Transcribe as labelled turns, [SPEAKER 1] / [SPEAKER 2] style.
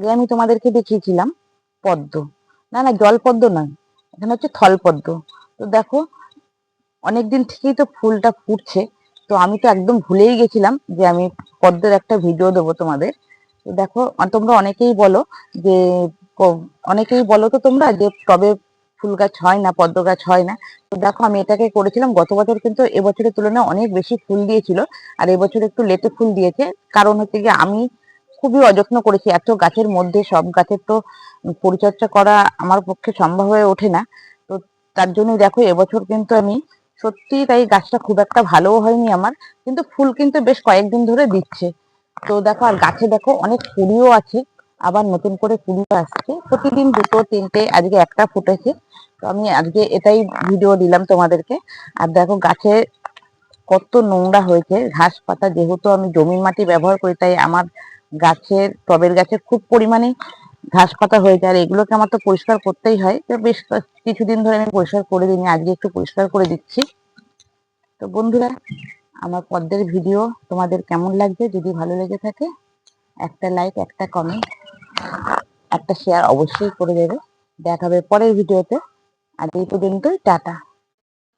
[SPEAKER 1] আগে আমি তোমাদেরকে দেখিয়েছিলাম পদ্ম, না না জল পদ্ম নয়, এখানে হচ্ছে থল পদ্ম। তো দেখো অনেকদিন থেকেই তো ফুলটা ফুটছে, তো আমি তো একদম ভুলেই গেছিলাম যে আমি পদ্মের একটা ভিডিও দেবো তোমাদের। তো দেখো তোমরা অনেকেই বলো যে অনেকেই বলো তো তোমরা যে টবে ফুল গাছ হয় না, পদ্ম গাছ হয় না। তো দেখো আমি এটাকে করেছিলাম গত বছর, কিন্তু এবছরের তুলনায় অনেক বেশি ফুল দিয়েছিল, আর এবছর একটু লেটে ফুল দিয়েছে। কারণ হচ্ছে কি আমি খুবই অযত্ন করেছি, এত গাছের মধ্যে সব গাছের তো পরিচর্যা করা আমার পক্ষে সম্ভব হয়ে ওঠে না। তো তার জন্যই দেখো এবছর কিন্তু আমি সত্যি তাই গাছটা খুব একটা ভালোও হয়নি আমার, কিন্তু ফুল কিন্তু বেশ কয়েকদিন ধরে দিচ্ছে। তো দেখো আর গাছে দেখো অনেক কুড়িও আছে, আবার নতুন করে কুড়িও আসছে প্রতিদিন, দুটো তিনটে, আজকে একটা ফুটেছে। তো আমি আজকে এটাই ভিডিও দিলাম তোমাদেরকে। আর দেখো গাছে কত নোংরা হয়েছে, ঘাস পাতা, যেহেতু আমি জমির মাটি ব্যবহার করি তাই আমার গাছের টবের গাছে খুব পরিমাণে ঘাস পাতা হয়েছে, আর এগুলোকে আমার তো পরিষ্কার করতেই হয়। তো বেশ কিছুদিন ধরে আমি পরিষ্কার করে দিইনি, আজকে একটু পরিষ্কার করে দিচ্ছি। তো বন্ধুরা, আমার পদ্মের ভিডিও তোমাদের কেমন লাগছে? যদি ভালো লেগে থাকে একটা লাইক, একটা কমেন্ট, একটা শেয়ার অবশ্যই করে দেবে। দেখা হবে পরের ভিডিওতে। আজ এই পর্যন্তই, টাটা।